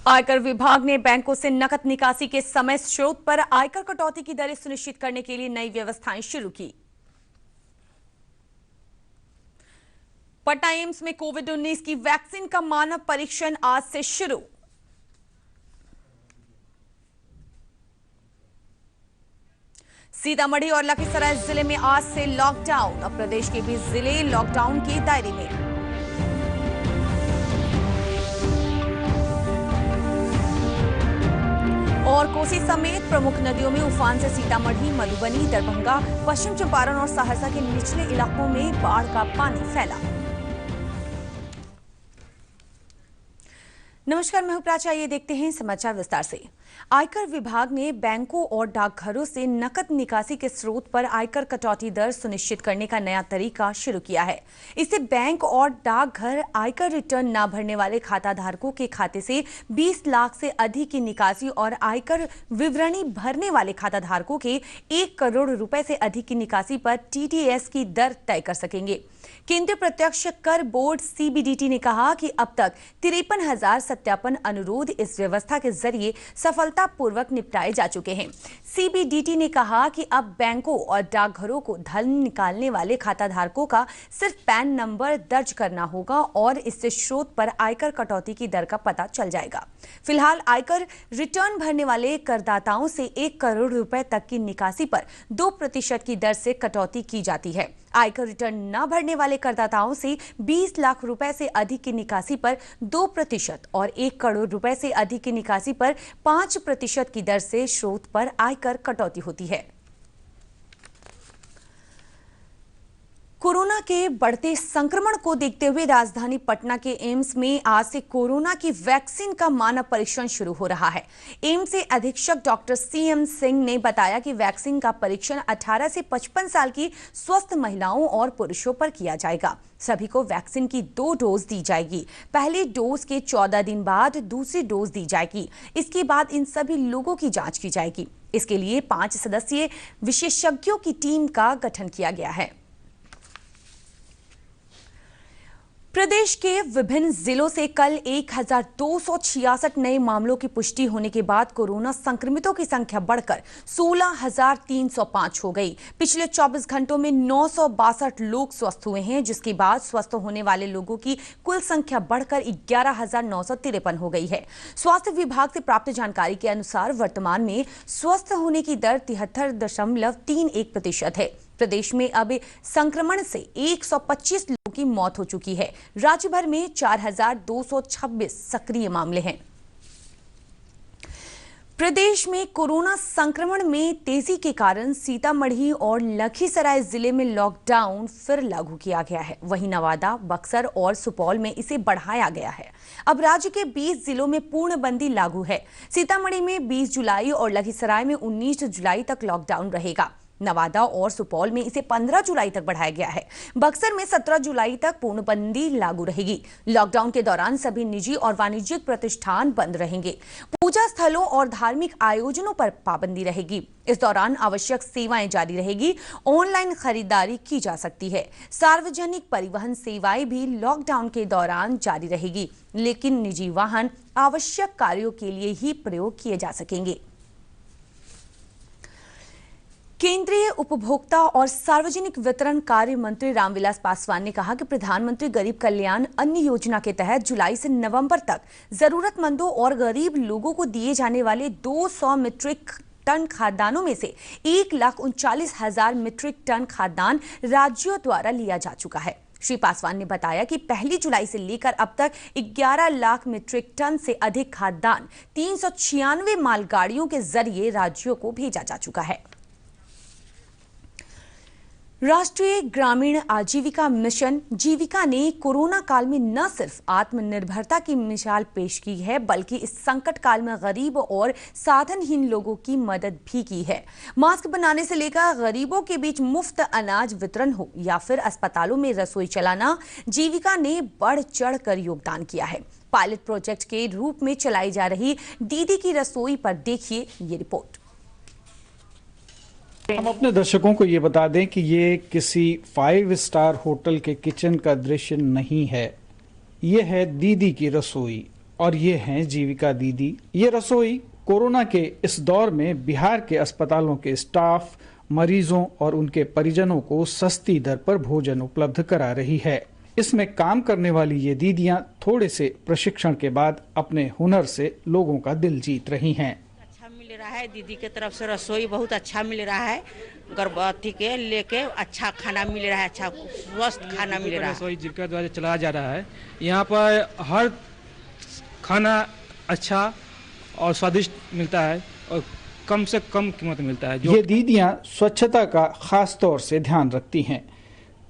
आयकर विभाग ने बैंकों से नकद निकासी के समय स्रोत पर आयकर कटौती की दरें सुनिश्चित करने के लिए नई व्यवस्थाएं शुरू की। पटना एम्स में कोविड-19 की वैक्सीन का मानव परीक्षण आज से शुरू। सीतामढ़ी और लखीसराय जिले में आज से लॉकडाउन। अब प्रदेश के 20 जिले लॉकडाउन के दायरे में। और कोसी समेत प्रमुख नदियों में उफान से सीतामढ़ी, मधुबनी, दरभंगा, पश्चिम चंपारण और सहरसा के निचले इलाकों में बाढ़ का पानी फैला। नमस्कार, मैं हूं प्राची। ये देखते हैं समाचार विस्तार से। आयकर विभाग ने बैंकों और डाकघरों से नकद निकासी के स्रोत पर आयकर कटौती दर सुनिश्चित करने का नया तरीका शुरू किया है। इससे बैंक और डाकघर आयकर रिटर्न न भरने वाले खाताधारकों के खाते से 20 लाख से अधिक की निकासी और आयकर विवरणी भरने वाले खाताधारकों के 1 करोड़ रुपए से अधिक की निकासी पर टीडीएस की दर तय कर सकेंगे। केंद्रीय प्रत्यक्ष कर बोर्ड सीबीडीटी ने कहा कि अब तक 53,000 सत्यापन अनुरोध इस व्यवस्था के जरिए सफलतापूर्वक निपटाए जा चुके हैं। सीबीडीटी ने कहा कि अब बैंकों और डाकघरों को धन निकालने वाले खाताधारकों का सिर्फ पैन नंबर दर्ज करना होगा और इससे स्रोत पर आयकर कटौती की दर का पता चल जाएगा। फिलहाल आयकर रिटर्न भरने वाले करदाताओं से 1 करोड़ रुपए तक की निकासी पर 2% की दर से कटौती की जाती है। आयकर रिटर्न न भरने वाले करदाताओं से 20 लाख रुपए से अधिक की निकासी पर 2% और 1 करोड़ रुपए से अधिक की निकासी पर 5% की दर से स्रोत पर आयकर कटौती होती है। कोरोना के बढ़ते संक्रमण को देखते हुए राजधानी पटना के एम्स में आज से कोरोना की वैक्सीन का मानव परीक्षण शुरू हो रहा है। एम्स से अधीक्षक डॉक्टर सीएम सिंह ने बताया कि वैक्सीन का परीक्षण 18 से 55 साल की स्वस्थ महिलाओं और पुरुषों पर किया जाएगा। सभी को वैक्सीन की 2 डोज दी जाएगी। पहली डोज के 14 दिन बाद दूसरी डोज दी जाएगी। इसके बाद इन सभी लोगों की जांच की जाएगी। इसके लिए 5 सदस्यीय विशेषज्ञों की टीम का गठन किया गया है। प्रदेश के विभिन्न जिलों से कल 1266 नए मामलों की पुष्टि होने के बाद कोरोना संक्रमितों की संख्या बढ़कर 16,305 हो गई। पिछले 24 घंटों में 962 लोग स्वस्थ हुए हैं, जिसके बाद स्वस्थ होने वाले लोगों की कुल संख्या बढ़कर 11,953 हो गई है। स्वास्थ्य विभाग से प्राप्त जानकारी के अनुसार वर्तमान में स्वस्थ होने की दर 73.31% है। प्रदेश में अब संक्रमण से 125 लोगों की मौत हो चुकी है। राज्य भर में 4,226 सक्रिय मामले हैं। प्रदेश में कोरोना संक्रमण में तेजी के कारण सीतामढ़ी और लखीसराय जिले में लॉकडाउन फिर लागू किया गया है। वहीं नवादा, बक्सर और सुपौल में इसे बढ़ाया गया है। अब राज्य के 20 जिलों में पूर्णबंदी लागू है। सीतामढ़ी में 20 जुलाई और लखीसराय में 19 जुलाई तक लॉकडाउन रहेगा। नवादा और सुपौल में इसे 15 जुलाई तक बढ़ाया गया है। बक्सर में 17 जुलाई तक पूर्णबंदी लागू रहेगी। लॉकडाउन के दौरान सभी निजी और वाणिज्यिक प्रतिष्ठान बंद रहेंगे। पूजा स्थलों और धार्मिक आयोजनों पर पाबंदी रहेगी। इस दौरान आवश्यक सेवाएं जारी रहेगी। ऑनलाइन खरीदारी की जा सकती है। सार्वजनिक परिवहन सेवाएं भी लॉकडाउन के दौरान जारी रहेगी, लेकिन निजी वाहन आवश्यक कार्यों के लिए ही प्रयोग किए जा सकेंगे। केंद्रीय उपभोक्ता और सार्वजनिक वितरण कार्य मंत्री रामविलास पासवान ने कहा कि प्रधानमंत्री गरीब कल्याण अन्न योजना के तहत जुलाई से नवंबर तक जरूरतमंदों और गरीब लोगों को दिए जाने वाले 200 मीट्रिक टन खाद्यान्नों में से 1,39,000 मीट्रिक टन खाद्यान्न राज्यों द्वारा लिया जा चुका है। श्री पासवान ने बताया कि 1 जुलाई से लेकर अब तक 11 लाख मीट्रिक टन से अधिक खाद्यान्न 396 मालगाड़ियों के जरिए राज्यों को भेजा जा चुका है। राष्ट्रीय ग्रामीण आजीविका मिशन जीविका ने कोरोना काल में न सिर्फ आत्मनिर्भरता की मिसाल पेश की है, बल्कि इस संकट काल में गरीब और साधनहीन लोगों की मदद भी की है। मास्क बनाने से लेकर गरीबों के बीच मुफ्त अनाज वितरण हो या फिर अस्पतालों में रसोई चलाना, जीविका ने बढ़ चढ़ कर योगदान किया है। पायलट प्रोजेक्ट के रूप में चलाई जा रही दीदी की रसोई पर देखिए ये रिपोर्ट। हम अपने दर्शकों को ये बता दें कि ये किसी 5 स्टार होटल के किचन का दृश्य नहीं है। ये है दीदी की रसोई। और ये हैं जीविका दीदी। ये रसोई कोरोना के इस दौर में बिहार के अस्पतालों के स्टाफ, मरीजों और उनके परिजनों को सस्ती दर पर भोजन उपलब्ध करा रही है। इसमें काम करने वाली ये दीदियां थोड़े से प्रशिक्षण के बाद अपने हुनर से लोगों का दिल जीत रही हैं। अच्छा मिल रहा है, दीदी के तरफ से रसोई बहुत अच्छा मिल रहा है। गर्भवती के लेके अच्छा खाना मिल रहा है, अच्छा स्वस्थ खाना मिल रहा है। रसोई जीविका द्वारा चलाया जा रहा है। यहाँ पर हर खाना अच्छा और स्वादिष्ट मिलता है और कम से कम कीमत मिलता है। ये दीदियां स्वच्छता का खास तौर से ध्यान रखती हैं।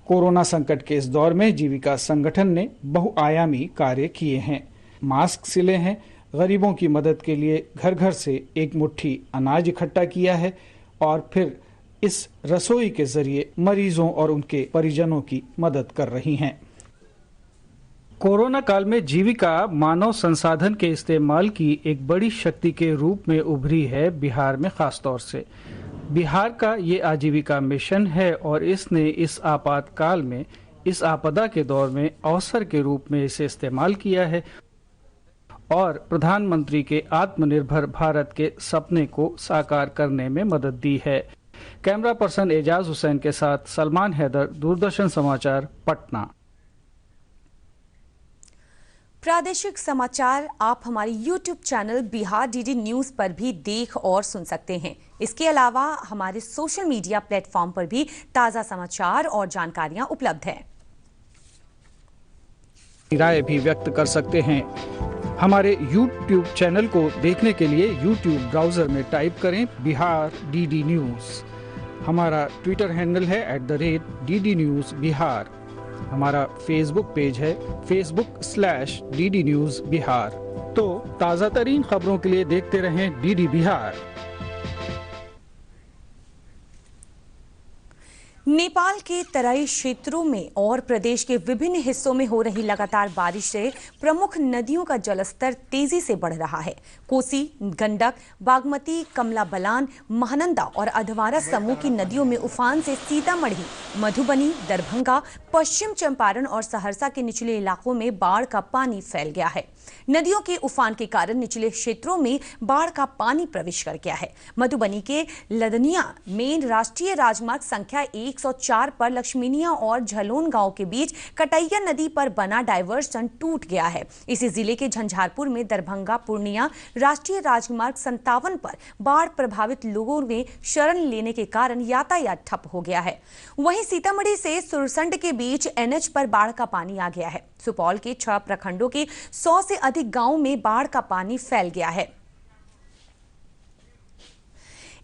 कोरोना संकट के इस दौर में जीविका संगठन ने बहुआयामी कार्य किए हैं। मास्क सिले हैं, गरीबों की मदद के लिए घर घर से एक मुट्ठी अनाज इकट्ठा किया है और फिर इस रसोई के जरिए मरीजों और उनके परिजनों की मदद कर रही हैं। कोरोना काल में जीविका मानव संसाधन के इस्तेमाल की एक बड़ी शक्ति के रूप में उभरी है बिहार में। खास तौर से बिहार का ये आजीविका मिशन है और इसने इस आपातकाल में, इस आपदा के दौर में अवसर के रूप में इसे इस्तेमाल किया है और प्रधानमंत्री के आत्मनिर्भर भारत के सपने को साकार करने में मदद दी है। कैमरा पर्सन एजाज हुसैन के साथ सलमान हैदर, दूरदर्शन समाचार, पटना। प्रादेशिक समाचार आप हमारे YouTube channel Bihar DD news पर भी देख और सुन सकते हैं। इसके अलावा हमारे सोशल मीडिया प्लेटफॉर्म पर भी ताजा समाचार और जानकारियां उपलब्ध हैं। राय भी व्यक्त कर सकते हैं। हमारे YouTube चैनल को देखने के लिए YouTube ब्राउजर में टाइप करें बिहार डीडी न्यूज। हमारा ट्विटर हैंडल है @DD News बिहार। हमारा फेसबुक पेज है Facebook/DD News बिहार। तो ताज़ा तरीन खबरों के लिए देखते रहें डीडी बिहार। नेपाल के तराई क्षेत्रों में और प्रदेश के विभिन्न हिस्सों में हो रही लगातार बारिश से प्रमुख नदियों का जलस्तर तेजी से बढ़ रहा है। कोसी, गंडक, बागमती, कमला बलान, महानंदा और अधवारा समूह की नदियों में उफान से सीतामढ़ी, मधुबनी, दरभंगा, पश्चिम चंपारण और सहरसा के निचले इलाकों में बाढ़ का पानी फैल गया है। नदियों के उफान के कारण निचले क्षेत्रों में बाढ़ का पानी प्रवेश कर गया है। मधुबनी के लदनिया में राष्ट्रीय राजमार्ग संख्या 104 पर लक्ष्मीनिया और झलोन गांव के बीच कटैया नदी पर बना डायवर्सन टूट गया है। इसी जिले के झंझारपुर में दरभंगा पूर्णिया राष्ट्रीय राजमार्ग 57 पर बाढ़ प्रभावित लोगों ने शरण लेने के कारण यातायात ठप हो गया है। वहीं सीतामढ़ी से सुरसंड के बीच NH पर बाढ़ का पानी आ गया है। सुपौल के 6 प्रखंडों के 100 से अधिक गांवों में बाढ़ का पानी फैल गया है।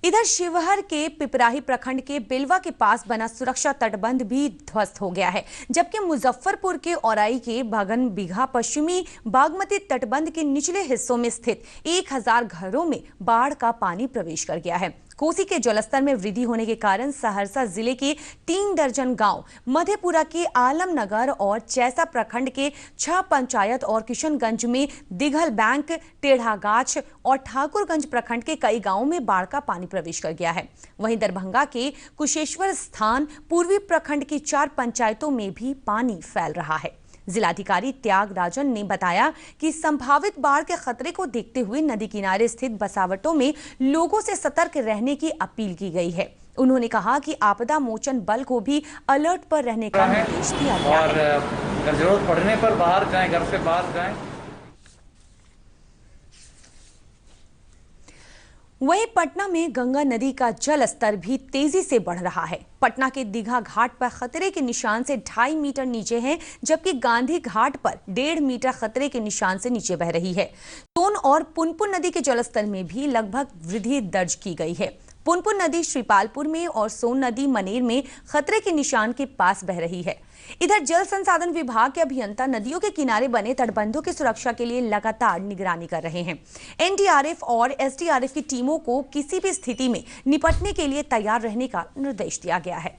इधर शिवहर के पिपराही प्रखंड के बिलवा के पास बना सुरक्षा तटबंध भी ध्वस्त हो गया है, जबकि मुजफ्फरपुर के औराई के भगन बिघा पश्चिमी बागमती तटबंध के निचले हिस्सों में स्थित 1000 घरों में बाढ़ का पानी प्रवेश कर गया है। कोसी के जलस्तर में वृद्धि होने के कारण सहरसा जिले के 3 दर्जन गांव, मधेपुरा के आलमनगर और चैसा प्रखंड के 6 पंचायत और किशनगंज में दिघल बैंक, टेढ़ागाछ और ठाकुरगंज प्रखंड के कई गांवों में बाढ़ का पानी प्रवेश कर गया है। वहीं दरभंगा के कुशेश्वर स्थान, पूर्वी प्रखंड की 4 पंचायतों में भी पानी फैल रहा है। जिलाधिकारी त्यागराजन ने बताया कि संभावित बाढ़ के खतरे को देखते हुए नदी किनारे स्थित बसावटों में लोगों से सतर्क रहने की अपील की गई है। उन्होंने कहा कि आपदा मोचन बल को भी अलर्ट पर रहने का निर्देश दिया गया है और अगर जरूरत पड़ने पर बाहर जाएं, घर से बाहर जाएं। वहीं पटना में गंगा नदी का जल स्तर भी तेजी से बढ़ रहा है। पटना के दीघा घाट पर खतरे के निशान से 2.5 मीटर नीचे है, जबकि गांधी घाट पर 1.5 मीटर खतरे के निशान से नीचे बह रही है। सोन और पुनपुन नदी के जलस्तर में भी लगभग वृद्धि दर्ज की गई है। पुनपुन नदी श्रीपालपुर में और सोन नदी मनेर में खतरे के निशान के पास बह रही है। इधर जल संसाधन विभाग के अभियंता नदियों के किनारे बने तटबंधों की सुरक्षा के लिए लगातार निगरानी कर रहे हैं। NDRF और SDRF की टीमों को किसी भी स्थिति में निपटने के लिए तैयार रहने का निर्देश दिया गया है।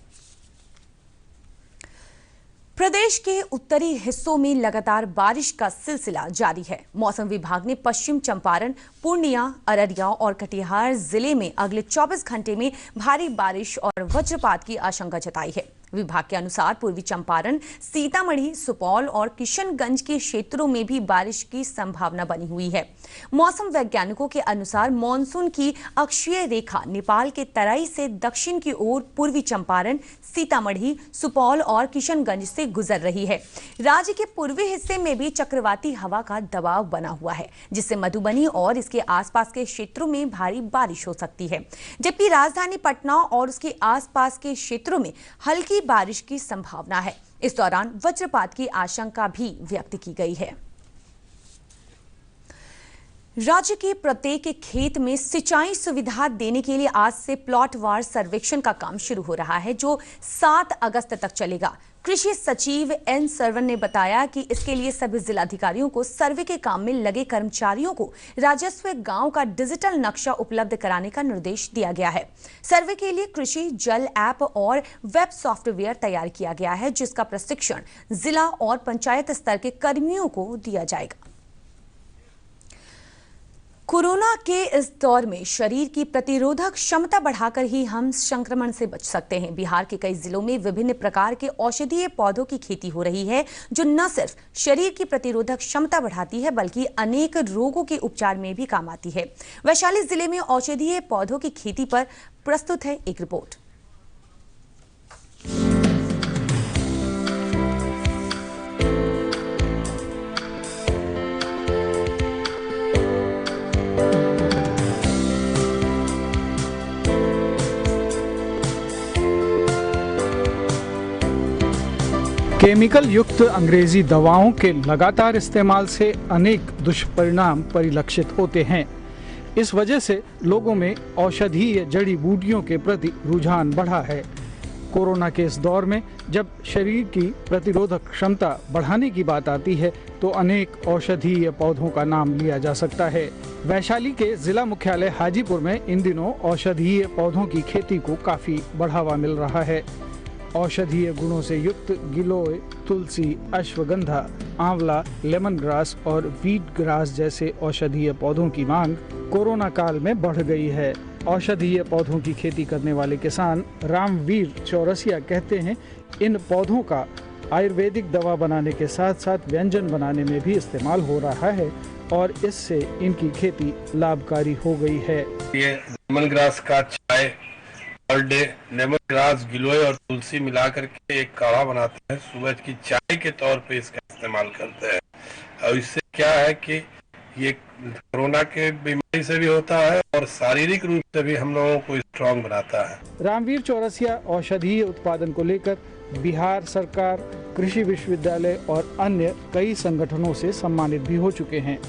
प्रदेश के उत्तरी हिस्सों में लगातार बारिश का सिलसिला जारी है। मौसम विभाग ने पश्चिम चंपारण, पूर्णिया, अररिया और कटिहार जिले में अगले 24 घंटे में भारी बारिश और वज्रपात की आशंका जताई है। विभाग के अनुसार पूर्वी चंपारण, सीतामढ़ी, सुपौल और किशनगंज के क्षेत्रों में भी बारिश की संभावना बनी हुई है। मौसम वैज्ञानिकों के अनुसार मानसून की अक्षीय रेखा नेपाल के तराई से दक्षिण की ओर पूर्वी चंपारण, सीतामढ़ी, सुपौल और किशनगंज से गुजर रही है। राज्य के पूर्वी हिस्से में भी चक्रवाती हवा का दबाव बना हुआ है, जिससे मधुबनी और इसके आसपास के क्षेत्रों में भारी बारिश हो सकती है, जबकि राजधानी पटना और उसके आसपास के क्षेत्रों में हल्की बारिश की संभावना है। इस दौरान वज्रपात की आशंका भी व्यक्त की गई है। राज्य के प्रत्येक खेत में सिंचाई सुविधा देने के लिए आज से प्लॉट वार सर्वेक्षण का काम शुरू हो रहा है, जो 7 अगस्त तक चलेगा। कृषि सचिव एन सरवन ने बताया कि इसके लिए सभी जिलाधिकारियों को सर्वे के काम में लगे कर्मचारियों को राजस्व गांव का डिजिटल नक्शा उपलब्ध कराने का निर्देश दिया गया है। सर्वे के लिए कृषि जल ऐप और वेब सॉफ्टवेयर तैयार किया गया है, जिसका प्रशिक्षण जिला और पंचायत स्तर के कर्मियों को दिया जाएगा। कोरोना के इस दौर में शरीर की प्रतिरोधक क्षमता बढ़ाकर ही हम संक्रमण से बच सकते हैं। बिहार के कई जिलों में विभिन्न प्रकार के औषधीय पौधों की खेती हो रही है, जो न सिर्फ शरीर की प्रतिरोधक क्षमता बढ़ाती है, बल्कि अनेक रोगों के उपचार में भी काम आती है। वैशाली जिले में औषधीय पौधों की खेती पर प्रस्तुत है एक रिपोर्ट। केमिकल युक्त अंग्रेजी दवाओं के लगातार इस्तेमाल से अनेक दुष्परिणाम परिलक्षित होते हैं। इस वजह से लोगों में औषधीय जड़ी बूटियों के प्रति रुझान बढ़ा है। कोरोना के इस दौर में जब शरीर की प्रतिरोधक क्षमता बढ़ाने की बात आती है, तो अनेक औषधीय पौधों का नाम लिया जा सकता है। वैशाली के जिला मुख्यालय हाजीपुर में इन दिनों औषधीय पौधों की खेती को काफी बढ़ावा मिल रहा है। औषधीय गुणों से युक्त गिलोय, तुलसी, अश्वगंधा, आंवला, लेमन ग्रास और वीट ग्रास जैसे औषधीय पौधों की मांग कोरोना काल में बढ़ गई है। औषधीय पौधों की खेती करने वाले किसान रामवीर चौरसिया कहते हैं, इन पौधों का आयुर्वेदिक दवा बनाने के साथ साथ व्यंजन बनाने में भी इस्तेमाल हो रहा है और इससे इनकी खेती लाभकारी हो गई है। ये लेमन ग्रास का चाय पर डे लेमन ग्रास, गिलोय और तुलसी मिलाकर के एक काढ़ा बनाते हैं। सुबह की चाय के तौर पे इसका इस्तेमाल करते हैं और इससे क्या है कि ये कोरोना के बीमारी से भी होता है और शारीरिक रूप से भी हम लोगों को स्ट्रांग बनाता है। रामवीर चौरसिया औषधीय उत्पादन को लेकर बिहार सरकार, कृषि विश्वविद्यालय और अन्य कई संगठनों से सम्मानित भी हो चुके हैं।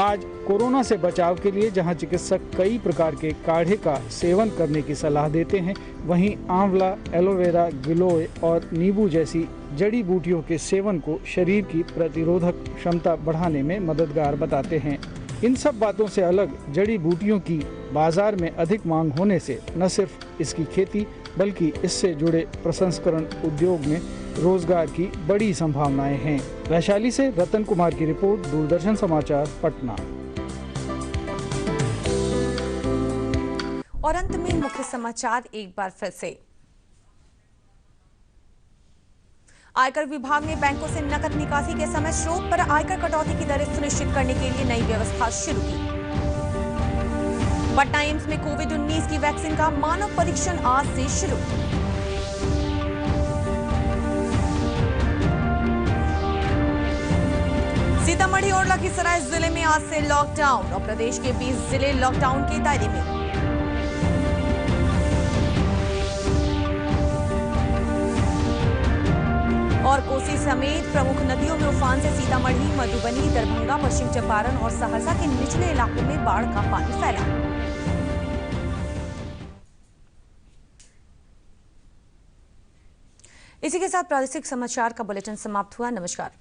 आज कोरोना से बचाव के लिए जहां चिकित्सक कई प्रकार के काढ़े का सेवन करने की सलाह देते हैं, वहीं आंवला, एलोवेरा, गिलोय और नींबू जैसी जड़ी बूटियों के सेवन को शरीर की प्रतिरोधक क्षमता बढ़ाने में मददगार बताते हैं। इन सब बातों से अलग जड़ी बूटियों की बाजार में अधिक मांग होने से न सिर्फ इसकी खेती बल्कि इससे जुड़े प्रसंस्करण उद्योग में रोजगार की बड़ी संभावनाएं हैं। वैशाली से रतन कुमार की रिपोर्ट, दूरदर्शन समाचार, पटना। और अंत में मुख्य समाचार एक बार फिर से। आयकर विभाग ने बैंकों से नकद निकासी के समय स्रोत पर आयकर कटौती की दरें सुनिश्चित करने के लिए नई व्यवस्था शुरू की। पटना एम्स में कोविड-19 की वैक्सीन का मानव परीक्षण आज से शुरू। सीतामढ़ी और लखीसराय जिले में आज से लॉकडाउन और प्रदेश के 20 जिले लॉकडाउन के दायरे में। और कोसी समेत प्रमुख नदियों में उफान से सीतामढ़ी, मधुबनी, दरभंगा, पश्चिम चंपारण और सहरसा के निचले इलाकों में बाढ़ का पानी फैला। इसी के साथ प्रादेशिक समाचार का बुलेटिन समाप्त हुआ। नमस्कार।